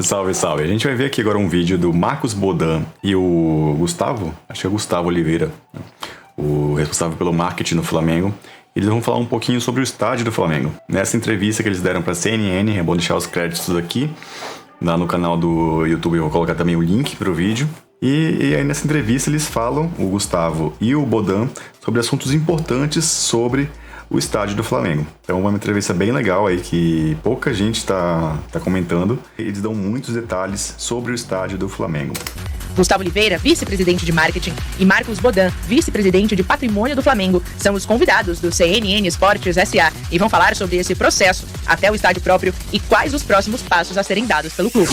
Salve, salve. A gente vai ver aqui agora um vídeo do Marcos Bodan e o Gustavo, acho que é Gustavo Oliveira, o responsável pelo marketing no Flamengo. Eles vão falar um pouquinho sobre o estádio do Flamengo. Nessa entrevista que eles deram para a CNN, é bom deixar os créditos aqui, lá no canal do YouTube eu vou colocar também o link para o vídeo. E aí nessa entrevista eles falam, o Gustavo e o Bodan, sobre assuntos importantes sobre o estádio do Flamengo. Então é uma entrevista bem legal aí que pouca gente está comentando. Eles dão muitos detalhes sobre o estádio do Flamengo. Gustavo Oliveira, vice-presidente de marketing, e Marcos Bodan, vice-presidente de patrimônio do Flamengo, são os convidados do CNN Esportes SA e vão falar sobre esse processo até o estádio próprio e quais os próximos passos a serem dados pelo clube.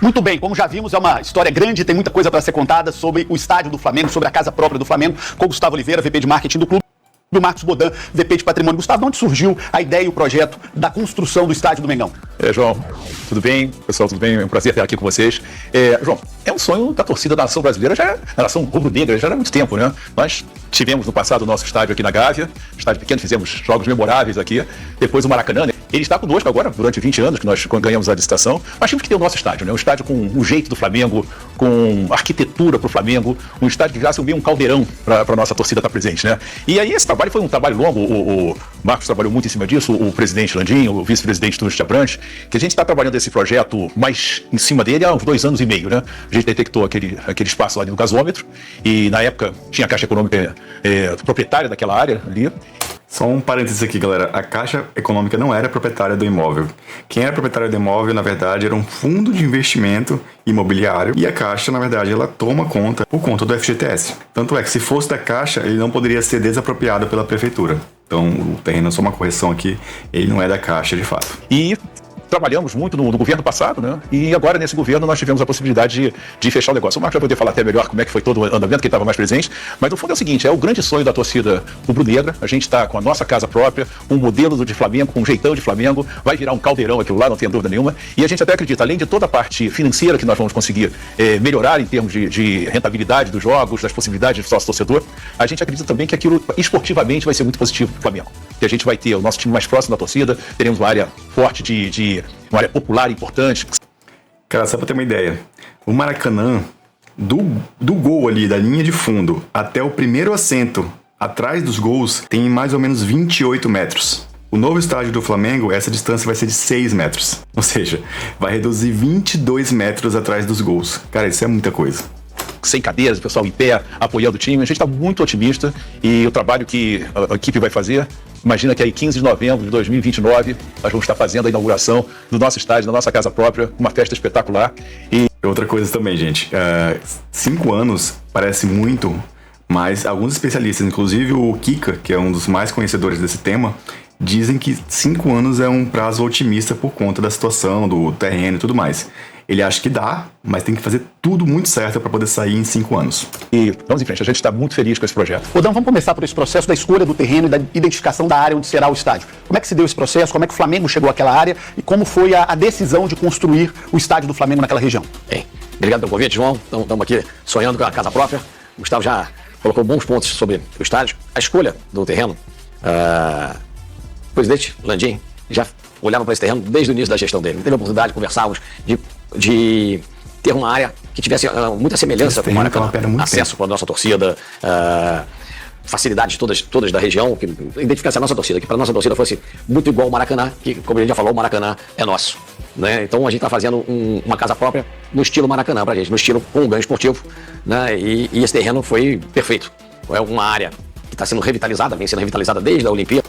Muito bem, como já vimos, é uma história grande, tem muita coisa para ser contada sobre o estádio do Flamengo, sobre a casa própria do Flamengo, com o Gustavo Oliveira, VP de marketing do clube, do Marcos Bodan, VP de patrimônio. Gustavo, de onde surgiu a ideia e o projeto da construção do estádio do Mengão? João, tudo bem? Pessoal, tudo bem? É um prazer estar aqui com vocês. João, é um sonho da torcida da nação brasileira, da nação rubro-negra, já há muito tempo, né? Nós tivemos no passado o nosso estádio aqui na Gávea, estádio pequeno, fizemos jogos memoráveis aqui, depois o Maracanã, né? Ele está conosco agora, durante 20 anos que nós ganhamos a licitação, mas tínhamos que ter o nosso estádio, né? Um estádio com o jeito do Flamengo, com arquitetura para o Flamengo, um estádio que virasse meio um caldeirão para a nossa torcida estar presente, né? E aí esse trabalho foi um trabalho longo, o Marcos trabalhou muito em cima disso, o presidente Landim, o vice-presidente Túlio Abrantes, que a gente está trabalhando esse projeto mais em cima dele há uns 2 anos e meio, né? A gente detectou aquele espaço lá no gasômetro e na época tinha a Caixa Econômica proprietária daquela área ali. Só um parênteses aqui, galera. A Caixa Econômica não era proprietária do imóvel. Quem era proprietário do imóvel, na verdade, era um fundo de investimento imobiliário. E a Caixa, na verdade, ela toma conta por conta do FGTS. Tanto é que se fosse da Caixa, ele não poderia ser desapropriado pela prefeitura. Então, o terreno, só uma correção aqui, ele não é da Caixa, de fato. E trabalhamos muito no governo passado, né? E agora, nesse governo, nós tivemos a possibilidade de fechar o negócio. O Marcos vai poder falar até melhor como é que foi todo o andamento, que ele estava mais presente. Mas, no fundo, é o seguinte, é o grande sonho da torcida rubro-negra. A gente está com a nossa casa própria, um modelo de Flamengo, com um jeitão de Flamengo. Vai virar um caldeirão aquilo lá, não tem dúvida nenhuma. E a gente até acredita, além de toda a parte financeira que nós vamos conseguir melhorar em termos de rentabilidade dos jogos, das possibilidades de sócio-torcedor, a gente acredita também que aquilo, esportivamente, vai ser muito positivo para o Flamengo. Que a gente vai ter o nosso time mais próximo da torcida, teremos uma área forte uma área popular importante. Cara, só pra ter uma ideia, o Maracanã, do gol ali, da linha de fundo, até o primeiro assento, atrás dos gols, tem mais ou menos 28 metros. O novo estádio do Flamengo, essa distância vai ser de 6 metros. Ou seja, vai reduzir 22 metros atrás dos gols. Cara, isso é muita coisa. Sem cadeiras, o pessoal em pé, apoiando o time. A gente está muito otimista e o trabalho que a equipe vai fazer, imagina que aí 15 de novembro de 2029, nós vamos estar fazendo a inauguração do nosso estádio, da nossa casa própria, uma festa espetacular. E outra coisa também, gente, 5 anos parece muito, mas alguns especialistas, inclusive o Kika, que é um dos mais conhecedores desse tema, dizem que 5 anos é um prazo otimista por conta da situação, do terreno e tudo mais. Ele acha que dá, mas tem que fazer tudo muito certo para poder sair em 5 anos. E vamos em frente, a gente está muito feliz com esse projeto. Rodão, vamos começar por esse processo da escolha do terreno e da identificação da área onde será o estádio. Como é que se deu esse processo? Como é que o Flamengo chegou àquela área? E como foi a decisão de construir o estádio do Flamengo naquela região? Bem, obrigado pelo convite, João. Estamos aqui sonhando com a casa própria. O Gustavo já colocou bons pontos sobre o estádio. A escolha do terreno, o presidente Landim já olhava para esse terreno desde o início da gestão dele. Teve a oportunidade de conversarmos, de ter uma área que tivesse muita semelhança com o Maracanã, acesso para a nossa torcida, facilidades todas da região, que identificasse a nossa torcida, que para a nossa torcida fosse muito igual ao Maracanã, que, como a gente já falou, o Maracanã é nosso, né? Então a gente está fazendo uma casa própria no estilo Maracanã para a gente, no estilo com um ganho esportivo, né? E esse terreno foi perfeito. É uma área que está sendo revitalizada, vem sendo revitalizada desde a Olimpíada.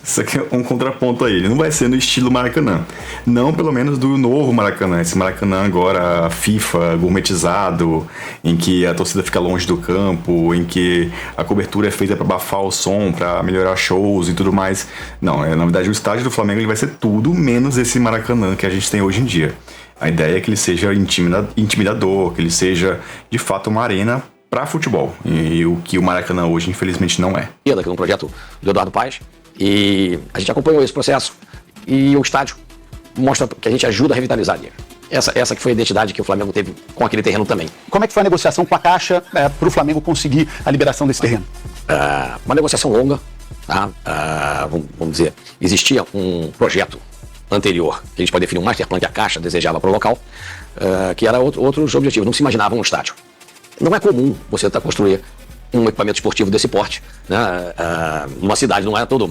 Isso aqui é um contraponto aí, ele não vai ser no estilo Maracanã. Não, pelo menos do novo Maracanã, esse Maracanã agora FIFA, gourmetizado, em que a torcida fica longe do campo, em que a cobertura é feita para abafar o som, para melhorar shows e tudo mais. Não, na verdade o estádio do Flamengo ele vai ser tudo menos esse Maracanã que a gente tem hoje em dia. A ideia é que ele seja intimidador, que ele seja de fato uma arena para futebol, e o que o Maracanã hoje infelizmente não é. Que é um projeto do Eduardo Paes. E a gente acompanhou esse processo e o estádio mostra que a gente ajuda a revitalizar ali. Essa que foi a identidade que o Flamengo teve com aquele terreno também. Como é que foi a negociação com a Caixa para o Flamengo conseguir a liberação desse terreno? Uma negociação longa, tá? Vamos dizer, existia um projeto anterior, que a gente pode definir um master plan que a Caixa desejava para o local, que era outros objetivos, não se imaginava um estádio. Não é comum você construir um equipamento esportivo desse porte, né, numa cidade, não é todo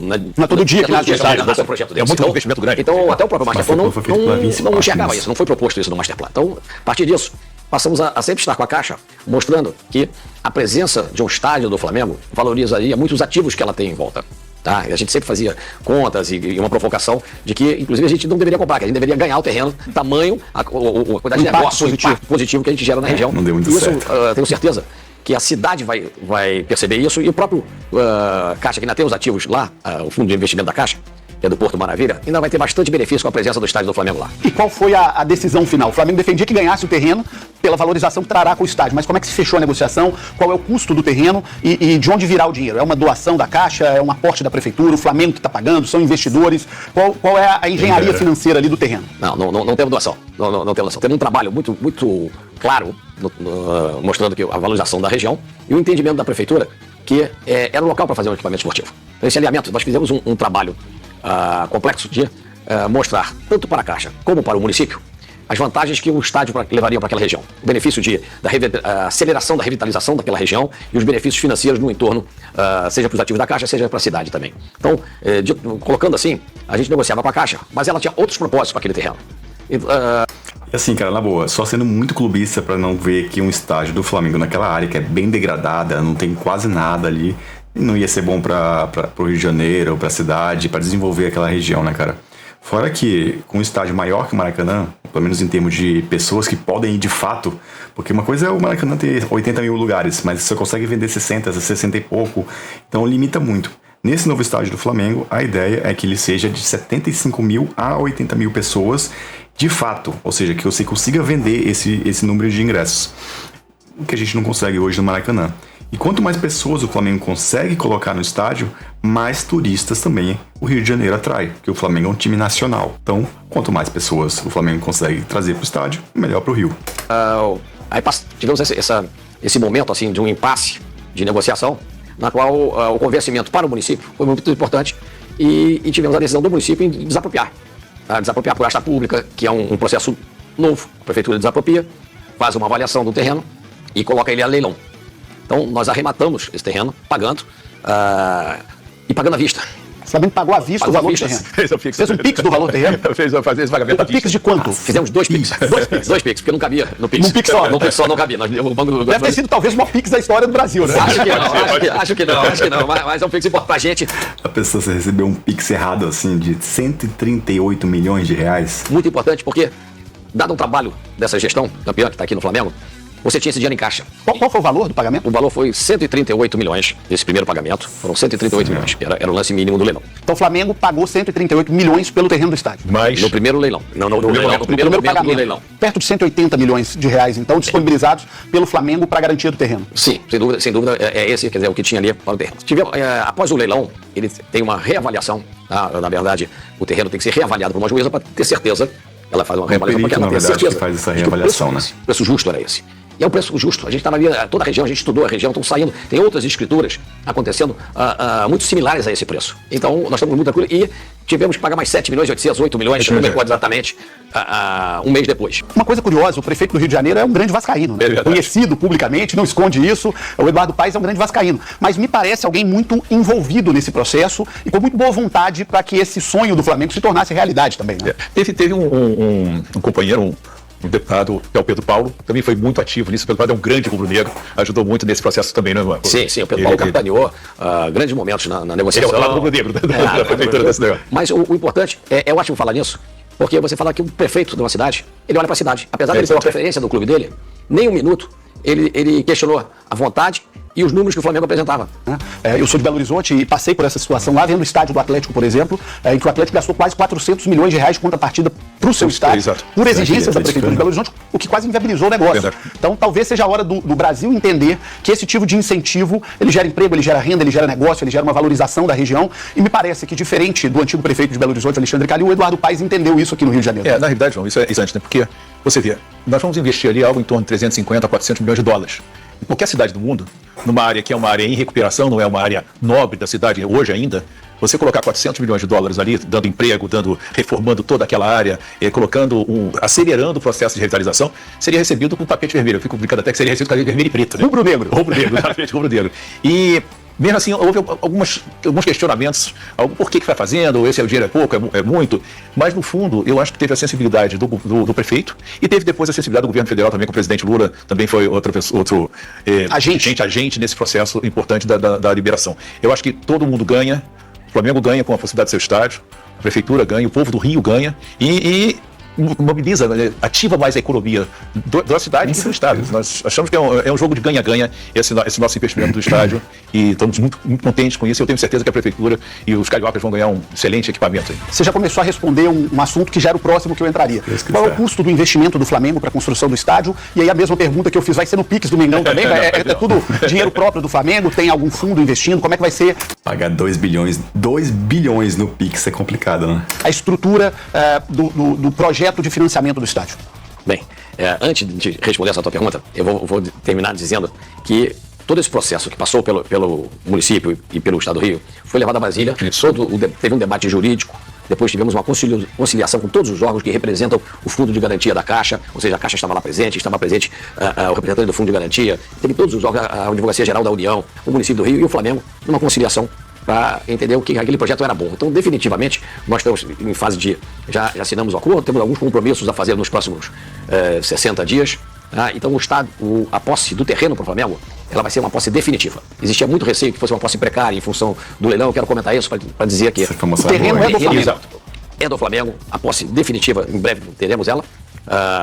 dia que nasce um projeto desse. É muito investimento grande. Então, até o próprio Master Plan não enxergava isso, não foi proposto isso no Master Plan. Então, a partir disso, passamos a sempre estar com a Caixa, mostrando que a presença de um estádio do Flamengo valorizaria muitos ativos que ela tem em volta. Tá? A gente sempre fazia contas e uma provocação de que, inclusive, a gente não deveria comprar, que a gente deveria ganhar o terreno, tamanho, a quantidade de negócio, o impacto positivo que a gente gera na região. Não deu muito certo. Isso, tenho certeza que a cidade vai perceber isso, e o próprio Caixa, que ainda tem os ativos lá, o fundo de investimento da Caixa, que é do Porto Maravilha, ainda vai ter bastante benefício com a presença do estádio do Flamengo lá. E qual foi a decisão final? O Flamengo defendia que ganhasse o terreno pela valorização que trará com o estádio, mas como é que se fechou a negociação? Qual é o custo do terreno e de onde virá o dinheiro? É uma doação da Caixa? É um aporte da Prefeitura? O Flamengo que está pagando? São investidores? Qual é a engenharia financeira ali do terreno? Não temos doação. Não temos doação. Temos um trabalho muito claro, mostrando que a valorização da região e o entendimento da Prefeitura que era o local para fazer um equipamento esportivo. Então, esse alinhamento, nós fizemos um trabalho complexo de mostrar, tanto para a Caixa como para o município, as vantagens que o estádio levaria para aquela região. O benefício da aceleração da revitalização daquela região e os benefícios financeiros no entorno, seja para os ativos da Caixa, seja para a cidade também. Então, colocando assim, a gente negociava com a Caixa, mas ela tinha outros propósitos para aquele terreno. E assim, cara, na boa, só sendo muito clubista para não ver que um estádio do Flamengo naquela área que é bem degradada, não tem quase nada ali, não ia ser bom para o Rio de Janeiro, para a cidade, para desenvolver aquela região, né, cara? Fora que com um estádio maior que o Maracanã, pelo menos em termos de pessoas que podem ir de fato, porque uma coisa é o Maracanã ter 80 mil lugares, mas você consegue vender 60 e pouco, então limita muito. Nesse novo estádio do Flamengo, a ideia é que ele seja de 75 mil a 80 mil pessoas de fato, ou seja, que você consiga vender esse número de ingressos, o que a gente não consegue hoje no Maracanã. E quanto mais pessoas o Flamengo consegue colocar no estádio, mais turistas também o Rio de Janeiro atrai, porque o Flamengo é um time nacional. Então, quanto mais pessoas o Flamengo consegue trazer para o estádio, melhor para o Rio. Aí tivemos esse momento assim, de um impasse de negociação, na qual o convencimento para o município foi muito importante e tivemos a decisão do município em desapropriar. Desapropriar por asta pública, que é um processo novo. A prefeitura desapropria, faz uma avaliação do terreno e coloca ele a leilão. Então, nós arrematamos esse terreno, pagando, e pagando à vista. O Flamengo pagou à vista o valor do terreno. Fez um pix do valor do terreno? Fez esse pagamento à vista. Pix de quanto? Fizemos dois pix, porque não cabia no pix. Num pix só? Num pix só não cabia. Deve ter sido talvez o maior pix da história do Brasil, né? Acho que não, mas é um pix importante pra gente. A pessoa recebeu um pix errado, assim, de 138 milhões de reais. Muito importante, porque, dado o trabalho dessa gestão campeã que está aqui no Flamengo, você tinha esse dinheiro em caixa. Qual foi o valor do pagamento? O valor foi 138 milhões desse primeiro pagamento. Foram 138 milhões. Era o lance mínimo do leilão. Então o Flamengo pagou 138 milhões pelo terreno do estádio. Mas no primeiro leilão. No primeiro pagamento do leilão. Perto de 180 milhões de reais, então, disponibilizados pelo Flamengo para garantia do terreno. Sim, sem dúvida é esse, quer dizer, o que tinha ali para o terreno. Após o leilão, ele tem uma reavaliação. Na verdade, o terreno tem que ser reavaliado por uma juíza para ter certeza. Ela faz uma reavaliação porque ela tem certeza. Que faz essa reavaliação, né? O preço justo era esse. E é um preço justo. A gente estava ali, toda a região, a gente estudou a região, estão saindo. Tem outras escrituras acontecendo muito similares a esse preço. Então, nós estamos muito tranquilos e tivemos que pagar mais 7 milhões, 800, 8 milhões, não me recordo exatamente, um mês depois. Uma coisa curiosa, o prefeito do Rio de Janeiro é um grande vascaíno, né? Conhecido publicamente, não esconde isso. O Eduardo Paes é um grande vascaíno. Mas me parece alguém muito envolvido nesse processo e com muito boa vontade para que esse sonho do Flamengo se tornasse realidade também, né? Teve um companheiro, um deputado, que é o Pedro Paulo, também foi muito ativo nisso. O Pedro Paulo é um grande rubro-negro, ajudou muito nesse processo também, né, Marco? Sim, o Pedro Paulo capitaneou grandes momentos na negociação. Ele é o lado rubro-negro da prefeitura desse negócio. Mas o importante, é ótimo falar nisso, porque você fala que o prefeito de uma cidade, ele olha para a cidade. Apesar de ele ter uma preferência do clube dele, nem um minuto ele questionou a vontade e os números que o Flamengo apresentava. Eu sou de Belo Horizonte e passei por essa situação lá, vendo o estádio do Atlético, por exemplo, em que o Atlético gastou quase 400 milhões de reais de contrapartida para o seu estádio, por exigências da Prefeitura de Belo Horizonte, o que quase inviabilizou o negócio. Verdade. Então, talvez seja a hora do Brasil entender que esse tipo de incentivo, ele gera emprego, ele gera renda, ele gera negócio, ele gera uma valorização da região, e me parece que, diferente do antigo prefeito de Belo Horizonte, Alexandre Calil, o Eduardo Paes entendeu isso aqui no Rio de Janeiro. Na realidade, João, isso é exatamente, né? Porque, você vê, nós vamos investir ali algo em torno de 350 a 400 milhões de dólares. Em qualquer cidade do mundo, numa área que é uma área em recuperação, não é uma área nobre da cidade hoje ainda, Você colocar 400 milhões de dólares ali, dando emprego, reformando toda aquela área, acelerando o processo de revitalização, seria recebido com tapete vermelho. Eu fico brincando até que seria recebido com tapete vermelho e preto. Né? Rubro-negro. Rubro-negro, exatamente, rubro-negro. E mesmo assim, houve alguns questionamentos, por que vai fazendo, esse dinheiro é pouco, é muito, mas no fundo, eu acho que teve a sensibilidade do prefeito e teve depois a sensibilidade do governo federal também, com o presidente Lula, também foi outro agente nesse processo importante da liberação. Eu acho que todo mundo ganha, o Flamengo ganha com a possibilidade do seu estádio, a prefeitura ganha, o povo do Rio ganha e mobiliza, ativa mais a economia da cidade e do estado. Nós achamos que é um jogo de ganha-ganha esse nosso investimento do estádio e estamos muito, muito contentes com isso. Eu tenho certeza que a prefeitura e os cariocas vão ganhar um excelente equipamento aí. Você já começou a responder um assunto que já era o próximo que eu entraria. Qual é o custo do investimento do Flamengo para a construção do estádio? E aí a mesma pergunta que eu fiz, vai ser no Pix do Mengão também? É tudo dinheiro próprio do Flamengo? Tem algum fundo investindo? Como é que vai ser? Pagar 2 bilhões no Pix é complicado, né? A estrutura do projeto de financiamento do estádio. Bem, antes de responder essa tua pergunta, eu vou terminar dizendo que todo esse processo que passou pelo município e pelo Estado do Rio foi levado a Brasília, teve um debate jurídico, depois tivemos uma conciliação com todos os órgãos que representam o Fundo de Garantia da Caixa, ou seja, a Caixa estava lá presente, o representante do Fundo de Garantia, teve todos os órgãos, a Advocacia Geral da União, o município do Rio e o Flamengo, numa conciliação para entender que aquele projeto era bom. Então, definitivamente, nós estamos em fase de... Já assinamos o acordo, temos alguns compromissos a fazer nos próximos 60 dias. Então, a posse do terreno para o Flamengo, ela vai ser uma posse definitiva. Existia muito receio que fosse uma posse precária em função do leilão. Eu quero comentar isso para dizer que o terreno é do Flamengo. É do Flamengo, a posse definitiva, em breve teremos ela.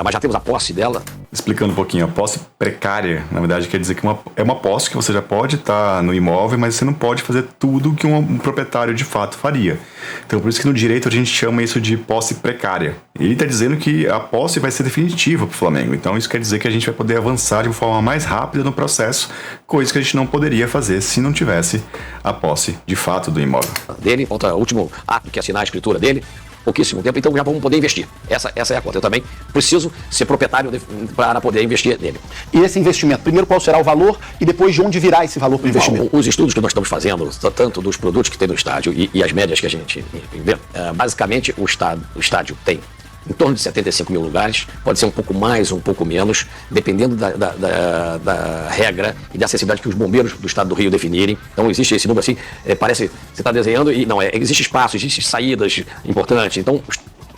Mas já temos a posse dela. Explicando um pouquinho, a posse precária, na verdade, quer dizer que é uma posse que você já pode estar no imóvel, mas você não pode fazer tudo que um proprietário de fato faria. Então, por isso que no direito a gente chama isso de posse precária. E ele está dizendo que a posse vai ser definitiva para o Flamengo. Então, isso quer dizer que a gente vai poder avançar de uma forma mais rápida no processo, coisa que a gente não poderia fazer se não tivesse a posse de fato do imóvel. Dele, falta o último ato que é assinar a escritura dele. Pouquíssimo tempo, então já vamos poder investir. Essa é a conta. Eu também preciso ser proprietário para poder investir nele. E esse investimento, primeiro qual será o valor e depois de onde virá esse valor para o investimento? Os estudos que nós estamos fazendo, tanto dos produtos que tem no estádio e as médias que a gente vê, basicamente o estádio tem em torno de 75 mil lugares, pode ser um pouco mais, um pouco menos, dependendo da regra e da acessibilidade que os bombeiros do Estado do Rio definirem. Então existe esse número assim, parece que você está desenhando e não, existe espaço, existe saídas importantes. Então,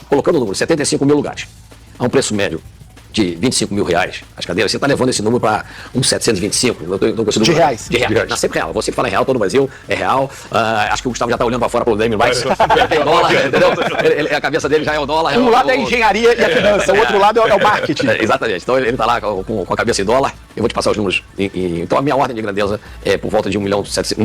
colocando o número 75 mil lugares, a um preço médio de 25 mil reais, as cadeiras, você está levando esse número para uns 725. De reais. De reais. Não, sempre real. Você fala em real, todo o Brasil é real. Acho que o Gustavo já está olhando para fora para o Damian Rice. Tem o dólar, entendeu? A cabeça dele já é o dólar. Um lado é a engenharia e a finança, o outro lado é o marketing. Exatamente. Então ele está lá com a cabeça em dólar. Eu vou te passar os números. Então a minha ordem de grandeza é por volta de 1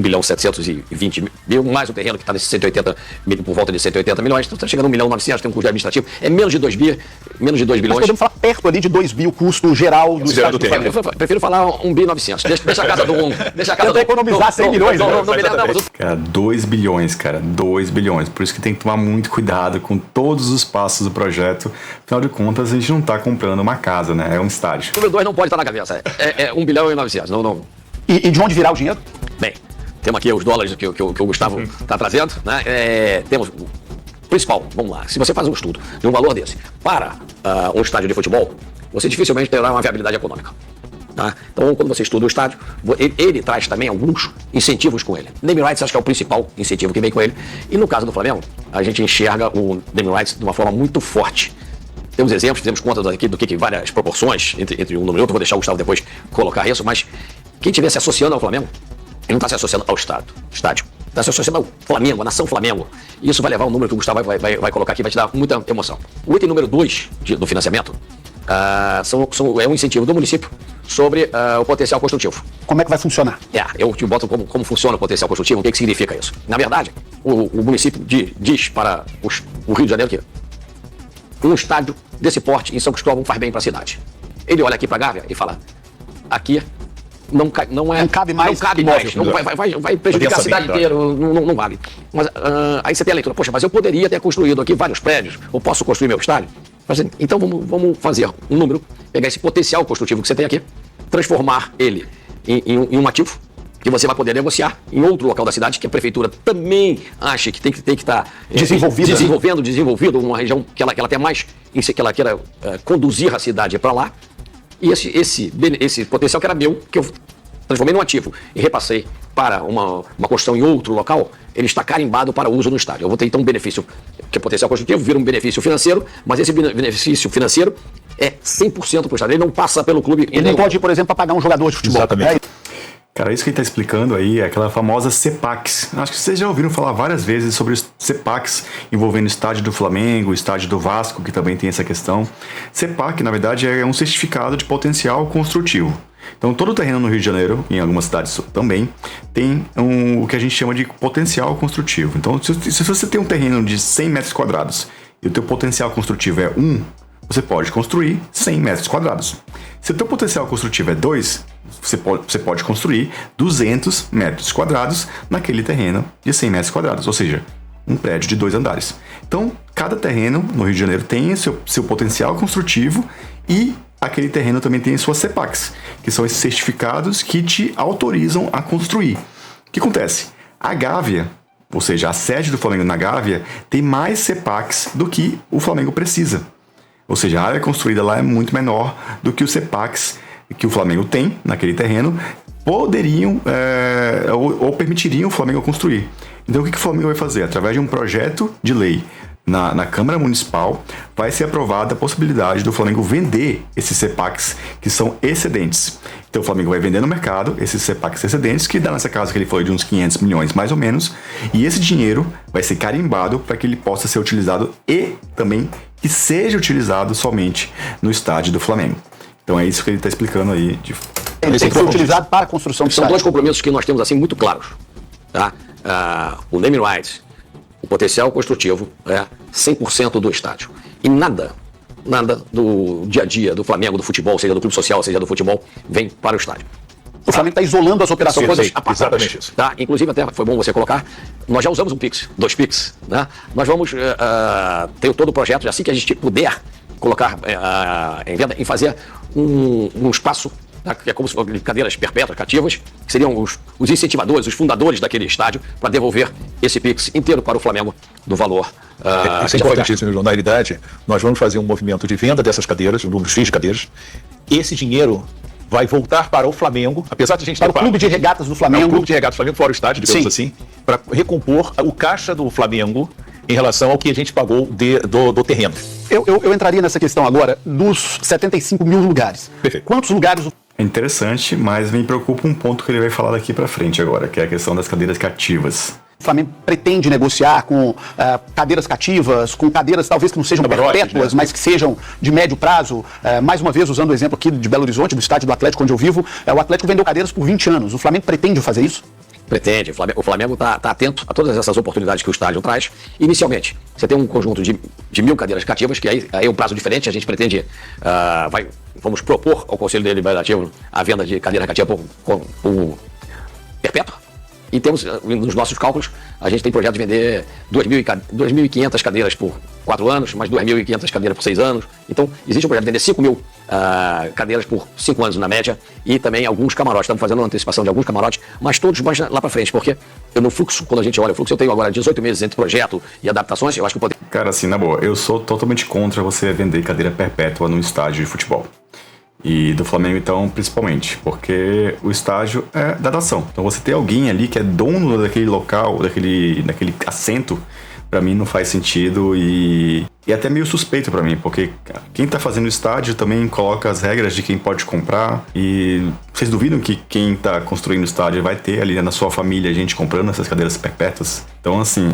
bilhão 720 mil, mais o terreno que está nesse 180 mil, por volta de 180 milhões. Então está chegando a 1 milhão 900, tem um custo administrativo. É menos de 2 bilhões. Mas podemos falar perto ali de 2 bi o custo geral do estádio do Flamengo. Eu prefiro falar 1 bi 900. Deixa a casa do 1. Deixa a casa do economizar 100 milhões. Cara, 2 bilhões, cara. 2 bilhões. Por isso que tem que tomar muito cuidado com todos os passos do projeto. Afinal de contas, a gente não está comprando uma casa, né? É um estádio. O número 2 não pode estar na cabeça. É 1 bilhão e 900. Não. E de onde virá o dinheiro? Bem, temos aqui os dólares que o Gustavo está trazendo, né? Temos... Principal, vamos lá, se você faz um estudo de um valor desse para um estádio de futebol, você dificilmente terá uma viabilidade econômica. Tá? Então, quando você estuda o estádio, ele traz também alguns incentivos com ele. Naming rights acho que é o principal incentivo que vem com ele. E no caso do Flamengo, a gente enxerga o naming rights de uma forma muito forte. Temos exemplos, fizemos contas aqui do que várias proporções entre um número e outro. Vou deixar o Gustavo depois colocar isso, mas quem estiver se associando ao Flamengo, ele não está se associando ao estádio. Está se associando ao Flamengo, a nação Flamengo. E isso vai levar um número que o Gustavo vai colocar aqui, vai te dar muita emoção. O item número 2 do financiamento é um incentivo do município sobre o potencial construtivo. Como é que vai funcionar? Eu te boto como funciona o potencial construtivo, o que significa isso. Na verdade, o município diz para o Rio de Janeiro que um estádio desse porte em São Cristóvão faz bem para a cidade. Ele olha aqui para a Gávea e fala, aqui não cabe mais. Vai prejudicar a cidade inteira, não vale. Mas, aí você tem a leitura, poxa, mas eu poderia ter construído aqui vários prédios, ou posso construir meu estádio? Então vamos fazer um número, pegar esse potencial construtivo que você tem aqui, transformar ele em um ativo, que você vai poder negociar em outro local da cidade, que a prefeitura também acha que tem que estar desenvolvido, uma região que ela tenha mais, que ela queira conduzir a cidade para lá. E esse potencial que era meu, que eu transformei num ativo e repassei para uma construção em outro local, ele está carimbado para uso no estádio. Eu vou ter então um benefício, que é potencial construtivo, vira um benefício financeiro, mas esse benefício financeiro é 100% para o estádio. Ele não passa pelo clube. Ele não pode ir, por exemplo, para pagar um jogador de futebol. Exatamente. Cara, isso que ele está explicando aí é aquela famosa CEPAX. Acho que vocês já ouviram falar várias vezes sobre os CEPAX envolvendo o estádio do Flamengo, o estádio do Vasco, que também tem essa questão. CEPAC, na verdade, é um certificado de potencial construtivo. Então, todo o terreno no Rio de Janeiro, em algumas cidades também, tem o que a gente chama de potencial construtivo. Então, se você tem um terreno de 100 metros quadrados e o teu potencial construtivo é 1, você pode construir 100 metros quadrados. Se o teu potencial construtivo é 2, você pode construir 200 metros quadrados naquele terreno de 100 metros quadrados, ou seja, um prédio de 2 andares. Então, cada terreno no Rio de Janeiro tem seu potencial construtivo e aquele terreno também tem suas CEPACs, que são esses certificados que te autorizam a construir. O que acontece? A Gávea, ou seja, a sede do Flamengo na Gávea, tem mais CEPACs do que o Flamengo precisa. Ou seja, a área construída lá é muito menor do que os CEPACs que o Flamengo tem naquele terreno poderiam ou permitiriam o Flamengo construir. Então o que o Flamengo vai fazer? Através de um projeto de lei na Câmara Municipal, vai ser aprovada a possibilidade do Flamengo vender esses CEPACs que são excedentes. Então o Flamengo vai vender no mercado esses CEPACs excedentes, que dá nessa casa que ele falou de uns 500 milhões mais ou menos, e esse dinheiro vai ser carimbado para que ele possa ser utilizado e também que seja utilizado somente no estádio do Flamengo. Então é isso que ele está explicando aí. Ele tem que ser utilizado para a construção do São estádio. dois compromissos que nós temos assim muito claros. Tá? O naming rights, o potencial construtivo é 100% do estádio. E nada do dia a dia do Flamengo, do futebol, seja do clube social, seja do futebol, vem para o estádio. O Flamengo está isolando as operações. São coisas apartadas. Exatamente isso. Tá? Inclusive, até foi bom você colocar, nós já usamos um Pix, 2 Pix. Né? Nós vamos ter todo o projeto, assim que a gente puder colocar em venda, em fazer um espaço, tá? Que é como se fossem cadeiras perpétuas, cativas, que seriam os incentivadores, os fundadores daquele estádio, para devolver esse Pix inteiro para o Flamengo do valor. Isso é importantíssimo, João. Na realidade, nós vamos fazer um movimento de venda dessas cadeiras, um número X de cadeiras. Esse dinheiro vai voltar para o Flamengo, apesar de a gente Para o clube de regatas do Flamengo. o clube de regatas do Flamengo, fora o estádio, digamos assim, para recompor o caixa do Flamengo em relação ao que a gente pagou do terreno. Eu entraria nessa questão agora dos 75 mil lugares. Perfeito. Quantos lugares É interessante, mas me preocupa um ponto que ele vai falar daqui para frente agora, que é a questão das cadeiras cativas. o Flamengo pretende negociar com cadeiras cativas, com cadeiras talvez que não sejam perpétuas, mas que sejam de médio prazo? Mais uma vez, usando o exemplo aqui de Belo Horizonte, do estádio do Atlético, onde eu vivo, o Atlético vendeu cadeiras por 20 anos. O Flamengo pretende fazer isso? Pretende. O Flamengo está atento a todas essas oportunidades que o estádio traz. Inicialmente, você tem um conjunto de 1.000 cadeiras cativas, que aí é um prazo diferente. A gente pretende, vamos propor ao Conselho Deliberativo a venda de cadeira cativa por perpétua. E temos, nos nossos cálculos, a gente tem projeto de vender 2.500 cadeiras por 4 anos, mais 2.500 cadeiras por 6 anos. Então, existe um projeto de vender 5.000 cadeiras por 5 anos na média, e também alguns camarotes. Estamos fazendo uma antecipação de alguns camarotes, mas todos mais lá para frente, porque no fluxo, quando a gente olha o fluxo, eu tenho agora 18 meses entre projeto e adaptações, eu acho que o poder... Cara, assim, na boa, eu sou totalmente contra você vender cadeira perpétua num estádio de futebol. E do Flamengo, então, principalmente, porque o estádio é da nação. Então, você ter alguém ali que é dono daquele local, daquele assento, pra mim não faz sentido e é até meio suspeito pra mim, porque quem tá fazendo o estádio também coloca as regras de quem pode comprar, e vocês duvidam que quem tá construindo o estádio vai ter ali na sua família gente comprando essas cadeiras perpétuas? Então, assim,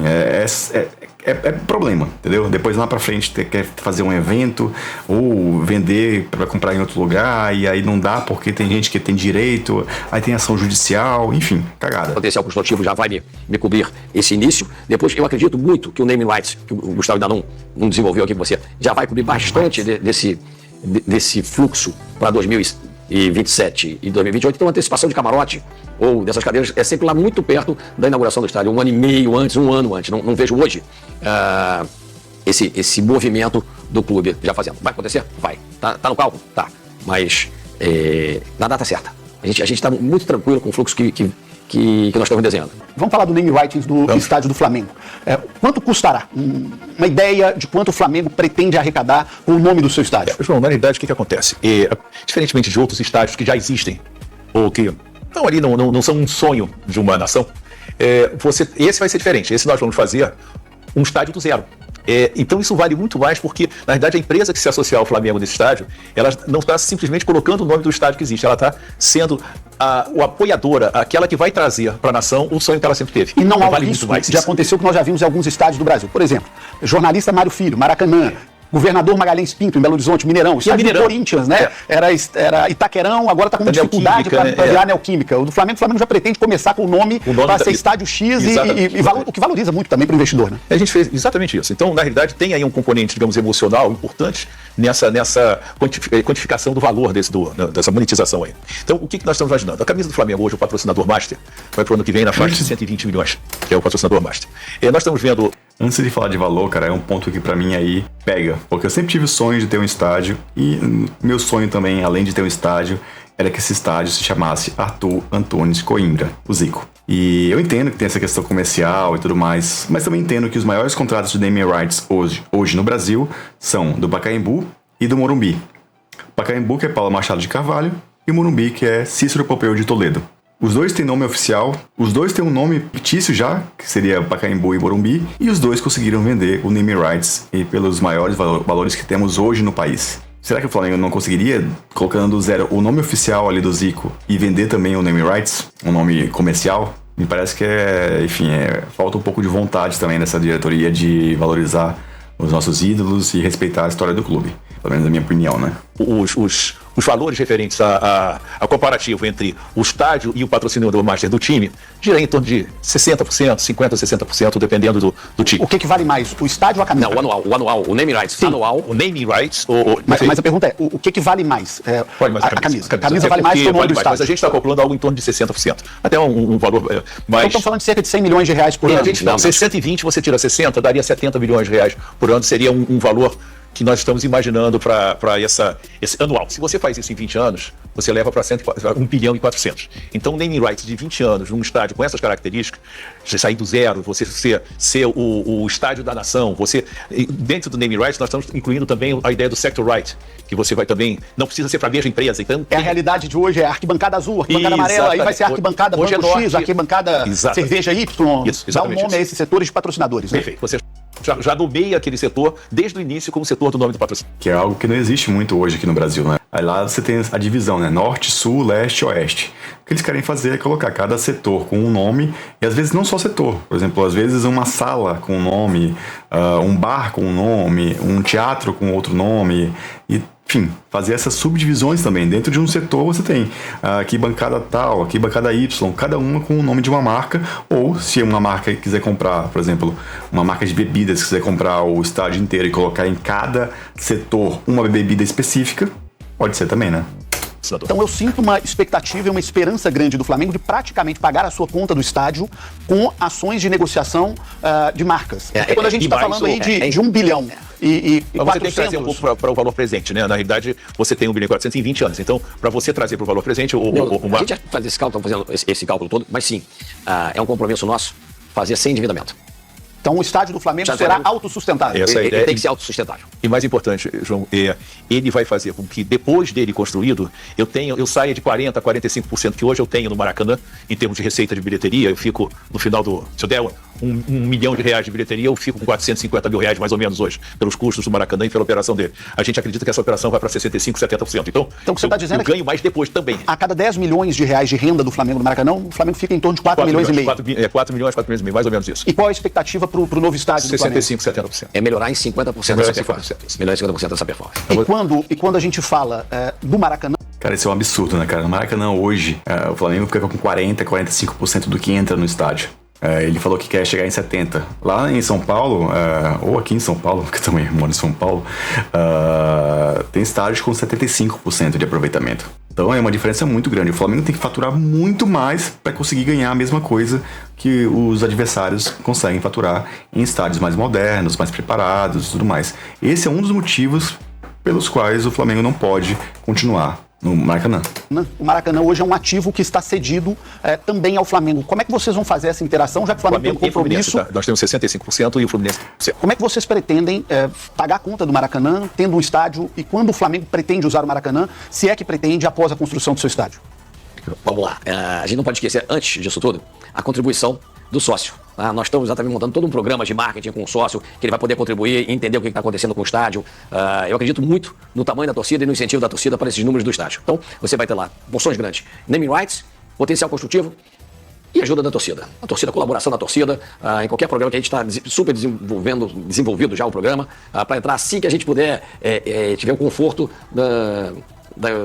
é problema, entendeu? Depois lá pra frente quer fazer um evento ou vender pra comprar em outro lugar, e aí não dá porque tem gente que tem direito, aí tem ação judicial, enfim, cagada. O potencial construtivo já vai me cobrir esse início. Depois, eu acredito muito que o naming rights, que o Gustavo ainda não desenvolveu aqui com você, já vai cobrir bastante desse fluxo para 2027 e 2028. Então, a antecipação de camarote ou dessas cadeiras é sempre lá muito perto da inauguração do estádio, 1 ano e meio antes, 1 ano antes. Não vejo hoje esse movimento do clube já fazendo. Vai acontecer? Vai. Tá no cálculo? Tá. Mas na data certa. A gente está muito tranquilo com o fluxo que que nós estamos desenhando. Vamos falar do name rights do estádio do Flamengo. Quanto custará? Uma ideia de quanto o Flamengo pretende arrecadar com o nome do seu estádio? João, na realidade, o que acontece? Diferentemente de outros estádios que já existem, ou que não são um sonho de uma nação, esse vai ser diferente. Esse nós vamos fazer um estádio do zero. Então isso vale muito mais porque, na verdade, a empresa que se associar ao Flamengo nesse estádio, ela não está simplesmente colocando o nome do estádio que existe, ela está sendo a apoiadora, aquela que vai trazer para a nação o sonho que ela sempre teve. E não há vale risco muito mais de acontecer o que nós já vimos em alguns estádios do Brasil. Por exemplo, jornalista Mário Filho, Maracanã, governador Magalhães Pinto, em Belo Horizonte, Mineirão, estádio do Corinthians, né? Era Itaquerão, agora está com dificuldade para virar a Neoquímica. O do Flamengo já pretende começar com o nome para ser estádio X o que valoriza muito também para o investidor, né? A gente fez exatamente isso. Então, na realidade, tem aí um componente, digamos, emocional importante nessa quantificação do valor dessa monetização aí. Então, o que nós estamos imaginando? A camisa do Flamengo hoje, o patrocinador Master, vai para o ano que vem na faixa de 120 milhões, que é o patrocinador Master. Nós estamos vendo... Antes de falar de valor, cara, é um ponto que pra mim aí pega. Porque eu sempre tive o sonho de ter um estádio e meu sonho também, além de ter um estádio, era que esse estádio se chamasse Arthur Antunes Coimbra, o Zico. E eu entendo que tem essa questão comercial e tudo mais, mas também entendo que os maiores contratos de naming rights hoje no Brasil são do Pacaembu e do Morumbi. O Pacaembu, que é Paulo Machado de Carvalho, e o Morumbi, que é Cícero Pompeu de Toledo. Os dois têm nome oficial, os dois têm um nome fictício já, que seria Pacaembu e Morumbi, e os dois conseguiram vender o naming rights e pelos maiores valores que temos hoje no país. Será que o Flamengo não conseguiria, colocando do zero o nome oficial ali do Zico e vender também o naming rights, um nome comercial? Me parece que falta um pouco de vontade também nessa diretoria de valorizar os nossos ídolos e respeitar a história do clube. Pelo menos na minha opinião, né? Os valores referentes a comparativo entre o estádio e o patrocinador master do time gira em torno de 60%, 50%, 60%, dependendo do time. O que vale mais, o estádio ou a camisa? Não, o anual, o naming rights anual. O naming rights... Mas a pergunta é, o que vale mais? A camisa. A camisa vale mais que o nome do estádio. Mas a gente está calculando algo em torno de 60%. Até um valor mais... Então estamos falando de cerca de 100 milhões de reais por ano. Não, 120 você tira 60, daria 70 milhões de reais por ano, seria um valor que nós estamos imaginando para esse anual. Se você faz isso em 20 anos, você leva para 1 bilhão e 400. Então, o naming rights de 20 anos, num estádio com essas características, você sair do zero, você ser o estádio da nação, dentro do naming rights, nós estamos incluindo também a ideia do sector right, que você vai também, não precisa ser para a mesma empresa. Então, a realidade de hoje é arquibancada azul, arquibancada amarela, aí vai ser arquibancada hoje banco X, arquibancada cerveja Y, dá um nome a esses setores de patrocinadores. Né? Perfeito. Você já nomeia aquele setor desde o início como setor do nome do patrocinador. Que é algo que não existe muito hoje aqui no Brasil, né? Aí lá você tem a divisão, né? Norte, Sul, Leste, Oeste. O que eles querem fazer é colocar cada setor com um nome, e às vezes não só setor. Por exemplo, às vezes uma sala com um nome, um bar com um nome, um teatro com outro nome, e enfim, fazer essas subdivisões também. Dentro de um setor você tem aqui bancada tal, aqui bancada Y, cada uma com o nome de uma marca, ou se uma marca quiser comprar, por exemplo, uma marca de bebidas, quiser comprar o estádio inteiro e colocar em cada setor uma bebida específica, pode ser também, né? Então eu sinto uma expectativa e uma esperança grande do Flamengo de praticamente pagar a sua conta do estádio com ações de negociação de marcas. Porque quando a gente está falando aí de 1 bilhão e mas você tem que trazer um pouco para o valor presente, né? Na realidade, você tem 1 bilhão e 400 em 20 anos. Então, para você trazer para o valor presente... A gente já faz esse cálculo, estamos fazendo esse cálculo todo, mas sim, é um compromisso nosso fazer sem endividamento. Então o estádio do Flamengo será autossustentável. Essa Ele ideia tem que ser autossustentável. E mais importante, João, ele vai fazer com que depois dele construído, eu saia de 40% a 45% que hoje eu tenho no Maracanã, em termos de receita de bilheteria, eu fico no final se eu der R$1 milhão de bilheteria, eu fico com R$450 mil mais ou menos hoje, pelos custos do Maracanã e pela operação dele. A gente acredita que essa operação vai para 65%, 70%. Então o que você está dizendo eu ganho mais depois também. A cada 10 milhões de reais de renda do Flamengo no Maracanã, o Flamengo fica em torno de 4 milhões e meio. 4 milhões, 4 milhões e meio, mais ou menos isso. E qual a expectativa para o novo estádio do Flamengo? 65%, 70%. É melhorar em 50% dessa performance. Melhorar em 50% dessa performance. E quando a gente fala do Maracanã... Cara, isso é um absurdo, né, cara? No Maracanã hoje, o Flamengo fica com 40%, 45% do que entra no estádio. Ele falou que quer chegar em 70%. Lá em São Paulo, ou aqui em São Paulo, que também moro em São Paulo, tem estádios com 75% de aproveitamento. Então é uma diferença muito grande. O Flamengo tem que faturar muito mais para conseguir ganhar a mesma coisa que os adversários conseguem faturar em estádios mais modernos, mais preparados e tudo mais. Esse é um dos motivos pelos quais o Flamengo não pode continuar no Maracanã. O Maracanã hoje é um ativo que está cedido também ao Flamengo. Como é que vocês vão fazer essa interação, já que o Flamengo tem um compromisso? Tá? Nós temos 65% e o Fluminense... Como é que vocês pretendem pagar a conta do Maracanã, tendo um estádio, e quando o Flamengo pretende usar o Maracanã, se é que pretende após a construção do seu estádio? Vamos lá. A gente não pode esquecer, antes disso tudo, a contribuição do sócio. Tá? Nós estamos exatamente montando todo um programa de marketing com o sócio, que ele vai poder contribuir e entender o que está acontecendo com o estádio. Eu acredito muito no tamanho da torcida e no incentivo da torcida para esses números do estádio. Então, você vai ter lá porções grandes, naming rights, potencial construtivo e ajuda da torcida. A torcida, colaboração da torcida, em qualquer programa que a gente está super desenvolvido já o programa, para entrar assim que a gente puder, tiver o conforto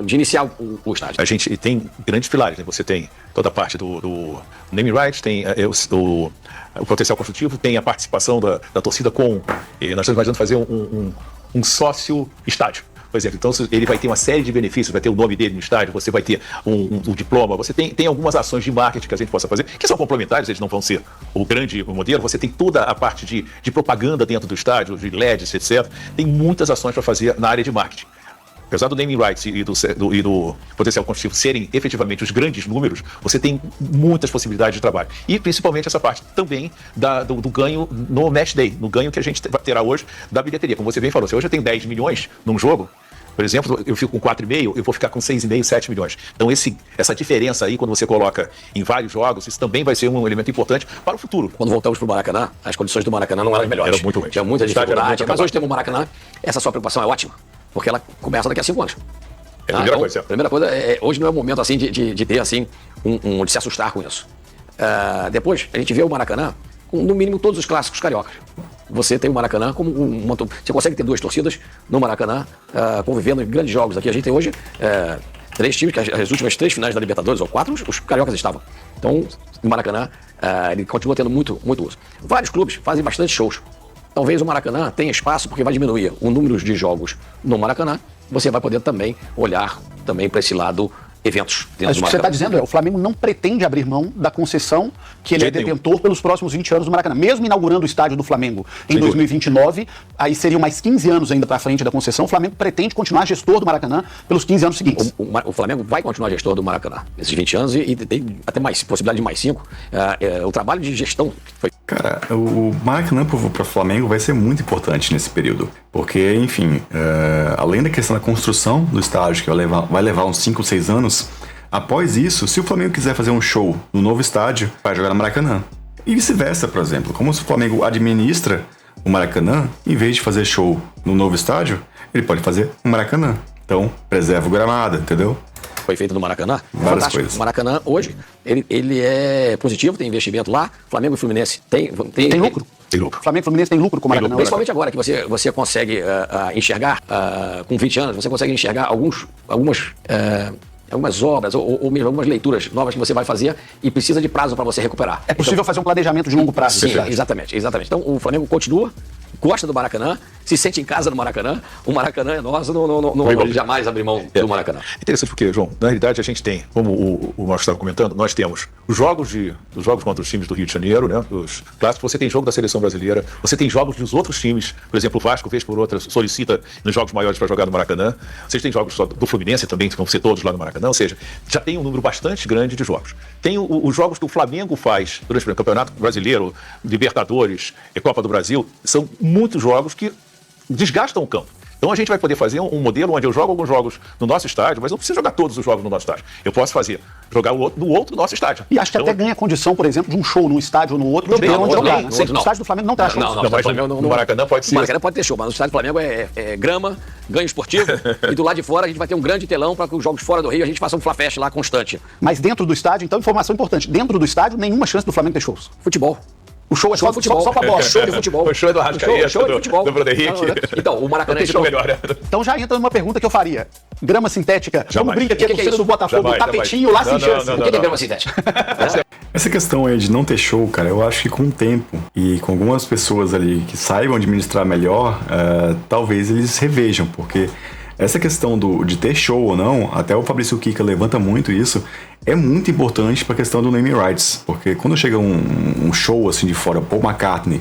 de iniciar o estádio. A gente tem grandes pilares, né? Você tem toda a parte do naming rights, tem o potencial construtivo, tem a participação da torcida com... nós estamos imaginando fazer um sócio estádio. Por exemplo, então ele vai ter uma série de benefícios, vai ter o nome dele no estádio, você vai ter um diploma, você tem algumas ações de marketing que a gente possa fazer, que são complementares, eles não vão ser o grande modelo, você tem toda a parte de propaganda dentro do estádio, de LEDs, etc. Tem muitas ações para fazer na área de marketing. Apesar do naming rights e do potencial construtivo serem efetivamente os grandes números, você tem muitas possibilidades de trabalho. E principalmente essa parte também do ganho no match day, no ganho que a gente terá hoje da bilheteria. Como você bem falou, se hoje eu tenho 10 milhões num jogo, por exemplo, eu fico com 4,5, eu vou ficar com 6,5, 7 milhões. Então essa diferença aí, quando você coloca em vários jogos, isso também vai ser um elemento importante para o futuro. Quando voltamos para o Maracanã, as condições do Maracanã não eram as melhores. Era muito ruim. Tinha muita dificuldade, mas hoje temos o Maracanã, essa sua preocupação é ótima, porque ela começa daqui a 5 anos. É a primeira coisa. Primeira coisa, hoje não é o momento assim de ter assim, de se assustar com isso. Depois, a gente vê o Maracanã com, no mínimo, todos os clássicos cariocas. Você tem o Maracanã como você consegue ter 2 torcidas no Maracanã, convivendo em grandes jogos aqui. A gente tem hoje 3 times, que as últimas 3 finais da Libertadores, ou 4, os cariocas estavam. Então, o Maracanã, ele continua tendo muito uso. Vários clubes fazem bastante shows. Talvez o Maracanã tenha espaço, porque vai diminuir o número de jogos no Maracanã. Você vai poder também olhar também para esse lado eventos. Mas o que você está dizendo o Flamengo não pretende abrir mão da concessão que ele é detentor pelos próximos 20 anos do Maracanã. Mesmo inaugurando o estádio do Flamengo em 2029, aí seriam mais 15 anos ainda para frente da concessão, o Flamengo pretende continuar gestor do Maracanã pelos 15 anos seguintes. O Flamengo vai continuar gestor do Maracanã esses 20 anos e tem até mais possibilidade de mais 5. O trabalho de gestão foi... Cara, o Maracanã para o Flamengo vai ser muito importante nesse período. Porque, enfim, além da questão da construção do estádio, que vai levar uns 5 ou 6 anos, após isso, se o Flamengo quiser fazer um show no novo estádio, vai jogar no Maracanã. E vice-versa, por exemplo. Como se o Flamengo administra o Maracanã, em vez de fazer show no novo estádio, ele pode fazer no Maracanã. Então, preserva o gramado, entendeu? Foi feito no Maracanã. Várias Fantástico. coisas. O Maracanã, hoje, ele é positivo, tem investimento lá. Flamengo e Fluminense tem lucro. Tem lucro. Flamengo e Fluminense tem lucro com o Maracanã. Principalmente agora que você consegue enxergar, com 20 anos, você consegue enxergar algumas obras ou mesmo algumas leituras novas que você vai fazer e precisa de prazo para você recuperar. É possível fazer um planejamento de longo prazo. Sim, exatamente. Então o Flamengo continua, gosta do Maracanã, se sente em casa no Maracanã. O Maracanã é nosso, não jamais abrir mão do Maracanã. Interessante porque, João, na realidade a gente tem, como o Marcos estava comentando, nós temos os jogos contra os times do Rio de Janeiro, né, os clássicos, você tem jogo da seleção brasileira, você tem jogos dos outros times, por exemplo, o Vasco, vez por outra, solicita nos jogos maiores para jogar no Maracanã, vocês têm jogos do Fluminense também, que vão ser todos lá no Maracanã, ou seja, já tem um número bastante grande de jogos. Tem os jogos que o Flamengo faz durante o Campeonato Brasileiro, Libertadores e Copa do Brasil, são muitos jogos que desgastam o campo. Então a gente vai poder fazer um modelo onde eu jogo alguns jogos no nosso estádio, mas não preciso jogar todos os jogos no nosso estádio. Eu posso jogar no outro nosso estádio. E acho que até ganha condição, por exemplo, de um show num estádio ou no outro, de ter onde jogar. O estádio do Flamengo não traz show. No Maracanã pode ser. O Maracanã pode ter show, mas o estádio do Flamengo é grama, ganho esportivo, e do lado de fora a gente vai ter um grande telão para que os jogos fora do Rio a gente faça um Fla-Fest lá constante. Mas dentro do estádio, então, informação importante, dentro do estádio, nenhuma chance do Flamengo ter shows. Futebol. O show é só futebol. Só pra bola. Show de futebol. O show é do Arrascaeta, show de futebol. do Bruno Henrique. Então, o Maracanã é show melhor. Então já entra numa pergunta que eu faria. Grama sintética, Jamais. como brinca aqui a torcida do Botafogo, Jamais, tapetinho lá sem chance. O que é grama sintética? Essa questão aí de não ter show, cara, eu acho que com o tempo e com algumas pessoas ali que saibam administrar melhor, talvez eles revejam, porque essa questão de ter show ou não, até o Fabrício Kika levanta muito isso, é muito importante para a questão do naming rights, porque quando chega um show assim de fora, Paul McCartney,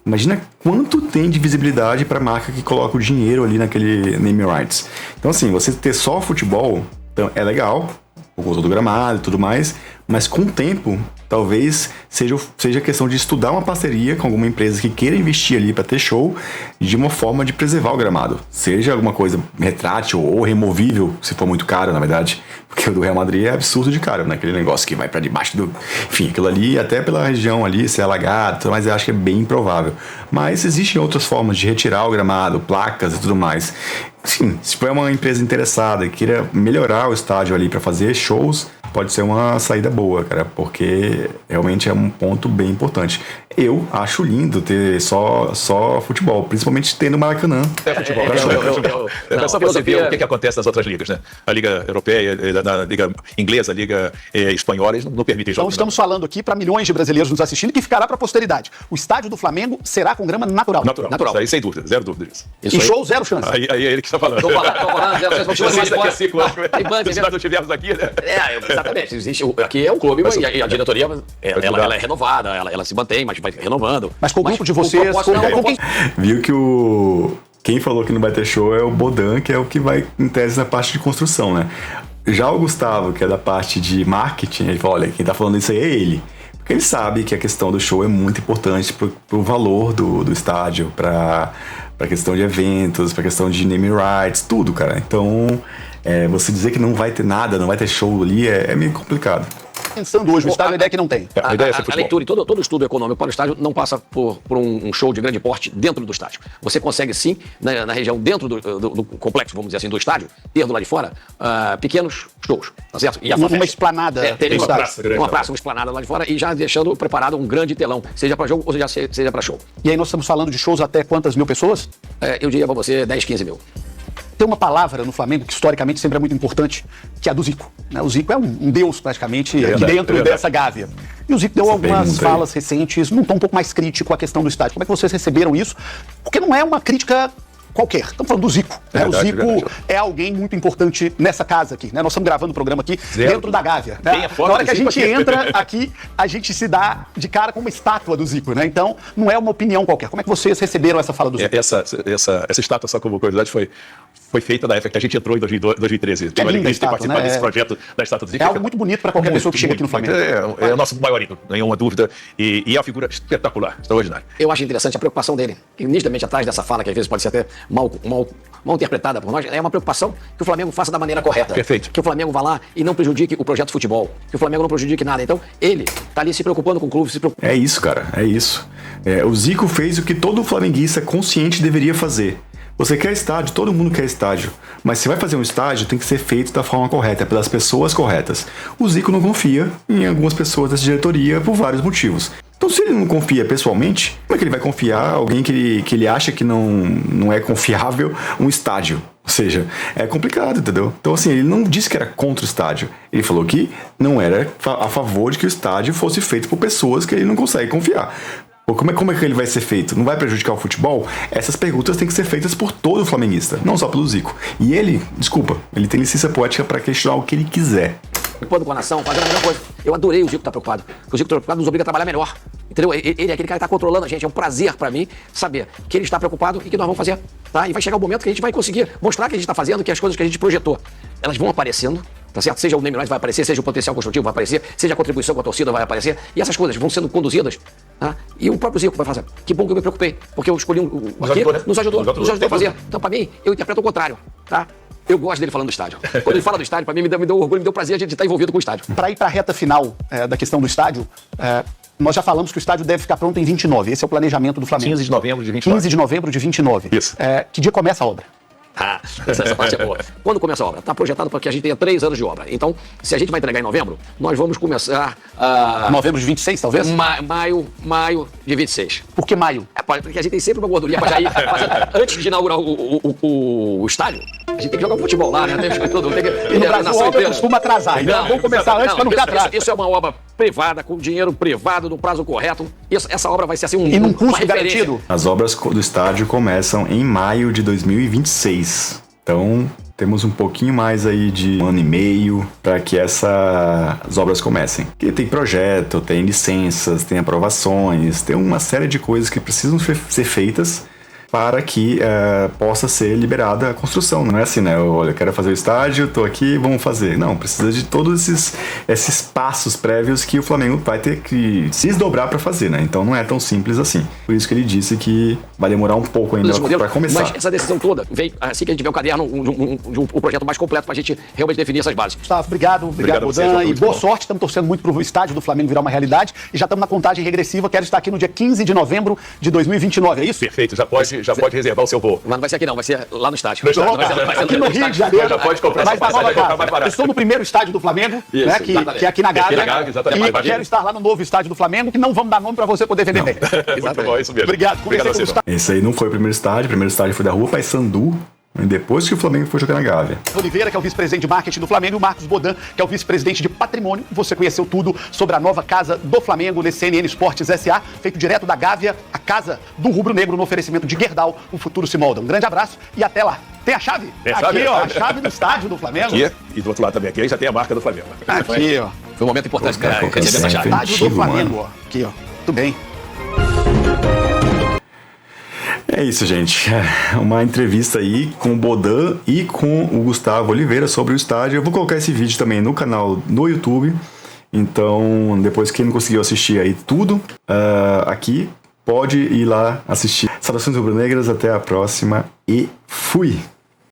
imagina quanto tem de visibilidade para a marca que coloca o dinheiro ali naquele naming rights. Então assim, você ter só futebol Então é legal, por conta do gramado e tudo mais, mas com o tempo, talvez seja questão de estudar uma parceria com alguma empresa que queira investir ali para ter show de uma forma de preservar o gramado. Seja alguma coisa retrátil ou removível, se for muito caro, na verdade. Porque o do Real Madrid é absurdo de caro, né? Aquele negócio que vai para debaixo do... Enfim, aquilo ali, até pela região ali, ser alagado, mas eu acho que é bem improvável. Mas existem outras formas de retirar o gramado, placas e tudo mais. Sim, se for uma empresa interessada e queira melhorar o estádio ali para fazer shows, pode ser uma saída boa, cara, porque realmente é um ponto bem importante. Eu acho lindo ter só futebol, principalmente tendo Maracanã. É futebol. É só você ver o que acontece nas outras ligas, né? A Liga Europeia, a Liga Inglesa, a Liga Espanhola, eles não permitem jogos. Então estamos falando aqui para milhões de brasileiros nos assistindo, que ficará para a posteridade. O estádio do Flamengo será com grama natural. Natural. Isso aí, sem dúvida, zero dúvida disso. E show, zero chance. Aí é ele que está falando. Tô falando, zero chance. Daqui a 5 anos, se nós não tivermos aqui, né? Exatamente. Aqui é um clube, e a diretoria, ela é renovada, ela se mantém, mas vai renovando. Mas com o grupo de vocês... Viu que quem falou que não vai ter show é o Bodan, que é o que vai, em tese, na parte de construção, né? Já o Gustavo, que é da parte de marketing, ele falou, olha, quem tá falando isso aí é ele. Porque ele sabe que a questão do show é muito importante pro valor do estádio, pra questão de eventos, pra questão de naming rights, tudo, cara. Então, você dizer que não vai ter nada, não vai ter show ali, é meio complicado. Pensando hoje, o estádio, a ideia é que não tem. A leitura e todo estudo econômico para o estádio não passa por um show de grande porte dentro do estádio. Você consegue sim, na região dentro do complexo, vamos dizer assim, do estádio, ter do lado de fora, pequenos shows, tá certo? E uma esplanada. Uma praça, uma esplanada lá de fora e já deixando preparado um grande telão, seja para jogo ou seja para show. E aí nós estamos falando de shows até quantas mil pessoas? Eu diria para você 10, 15 mil. Tem uma palavra no Flamengo que historicamente sempre é muito importante, que é a do Zico. O Zico é um deus praticamente aqui dentro dessa gávea. E o Zico deu algumas falas recentes, num tom um pouco mais crítico à questão do estádio. Como é que vocês receberam isso? Porque não é uma crítica qualquer. Estamos falando do Zico. O Zico é alguém muito importante nessa casa aqui. Nós estamos gravando o programa aqui dentro da Gávea. Na hora que a gente entra aqui, a gente se dá de cara com uma estátua do Zico. Então, não é uma opinião qualquer. Como é que vocês receberam essa fala do Zico? Essa estátua, só como curiosidade, foi feita na época que a gente entrou em 2013. É linda a estátua, participar desse projeto da estátua do Zico. É algo muito bonito para qualquer pessoa que chega aqui no Flamengo. É o nosso maior ídolo, nenhuma dúvida. E é uma figura espetacular, extraordinária. Eu acho interessante a preocupação dele, que nitidamente atrás dessa fala, que às vezes pode ser até mal interpretada por nós, é uma preocupação que o Flamengo faça da maneira correta. Perfeito. Que o Flamengo vá lá e não prejudique o projeto de futebol. Que o Flamengo não prejudique nada. Então, ele tá ali se preocupando com o clube. É isso, cara. É isso. O Zico fez o que todo flamenguista consciente deveria fazer. Você quer estádio, todo mundo quer estádio. Mas se vai fazer um estádio, tem que ser feito da forma correta, pelas pessoas corretas. O Zico não confia em algumas pessoas dessa diretoria por vários motivos. Então, se ele não confia pessoalmente, como é que ele vai confiar alguém que ele acha que não é confiável um estádio? Ou seja, é complicado, entendeu? Então, assim, ele não disse que era contra o estádio. Ele falou que não era a favor de que o estádio fosse feito por pessoas que ele não consegue confiar. Como é que ele vai ser feito? Não vai prejudicar o futebol? Essas perguntas têm que ser feitas por todo flamenguista, não só pelo Zico. E ele tem licença poética para questionar o que ele quiser. Preocupado com a nação, fazendo a melhor coisa. Eu adorei o Zico estar preocupado. Porque o Zico está preocupado nos obriga a trabalhar melhor. Entendeu? Ele é aquele cara que está controlando a gente. É um prazer para mim saber que ele está preocupado e que nós vamos fazer. Tá? E vai chegar o momento que a gente vai conseguir mostrar que a gente está fazendo, que as coisas que a gente projetou, elas vão aparecendo. Tá certo? Seja o name rights vai aparecer, seja o potencial construtivo vai aparecer, seja a contribuição com a torcida vai aparecer, e essas coisas vão sendo conduzidas, tá? E o próprio Zico vai fazer. Que bom que eu me preocupei, porque eu escolhi nos ajudou a fazer. Então, para mim, eu interpreto o contrário, tá? Eu gosto dele falando do estádio. Quando ele fala do estádio, para mim me deu orgulho, me deu prazer a gente estar envolvido com o estádio. Para ir para a reta final da questão do estádio, nós já falamos que o estádio deve ficar pronto em 29. Esse é o planejamento do Flamengo. 15 de novembro de 29. 15 de novembro de 29. Isso. Que dia começa a obra? Essa parte é boa. Quando começa a obra? Está projetado para que a gente tenha 3 anos de obra. Então, se a gente vai entregar em novembro, nós vamos começar novembro de 26, talvez? Maio de 26. Por que maio? Porque a gente tem sempre uma gordurinha para já ir antes de inaugurar o estádio. A gente tem que jogar futebol lá, né? Tem tudo. E no Brasil a obra costuma atrasar. Então vamos começar antes para não ficar atrás. Isso é uma obra privada, com dinheiro privado, no prazo correto. Essa obra vai ser assim e num custo garantido? As obras do estádio começam em maio de 2026. Então, temos um pouquinho mais aí de 1 ano e meio para que as obras comecem. Porque tem projeto, tem licenças, tem aprovações, tem uma série de coisas que precisam ser feitas para que possa ser liberada a construção. Não é assim, né? Olha, eu quero fazer o estádio, tô aqui, vamos fazer. Não, precisa de todos esses passos prévios que o Flamengo vai ter que se desdobrar para fazer, né? Então não é tão simples assim. Por isso que ele disse que vai demorar um pouco ainda para começar. Mas essa decisão toda veio assim que a gente tiver um caderno, um projeto mais completo para a gente realmente definir essas bases. Gustavo, obrigado, Bodan, e boa sorte. Estamos torcendo muito pro estádio do Flamengo virar uma realidade e já estamos na contagem regressiva. Quero estar aqui no dia 15 de novembro de 2029, é isso? Perfeito, já pode reservar o seu voo. Mas não vai ser aqui não, vai ser lá no estádio. Aqui no Rio de Janeiro. Já pode comprar Mas sua passagem, vai vai parar. Eu estou no primeiro estádio do Flamengo, Isso, né, que é aqui na Gávea. exatamente. E quero estar lá no novo estádio do Flamengo, que não vamos dar nome para você poder vender bem. Muito bom, é isso mesmo. Obrigado. Obrigado a você, João. Esse aí não foi o primeiro estádio foi da Rua Paissandu, depois que o Flamengo foi jogar na Gávea. Oliveira, que é o vice-presidente de marketing do Flamengo, e o Marcos Bodan, que é o vice-presidente de patrimônio. Você conheceu tudo sobre a nova casa do Flamengo nesse CNN Esportes SA, feito direto da Gávea, a casa do rubro-negro, no oferecimento de Gerdau. O futuro se molda. Um grande abraço e até lá. Tem a chave? Tem a aqui, chave? ó, a chave do estádio do Flamengo. Aqui, e do outro lado também, aqui já tem a marca do Flamengo. Aqui, ó. Foi um momento importante, cara. Qualquer Receber essa chave. Estádio do antigo, Flamengo, mano. ó. Aqui, ó. Tudo bem. É isso, gente. Uma entrevista aí com o Bodan e com o Gustavo Oliveira sobre o estádio. Eu vou colocar esse vídeo também no canal no YouTube. Então, depois quem não conseguiu assistir aí tudo aqui, pode ir lá assistir. Saudações rubro-negras, até a próxima e fui!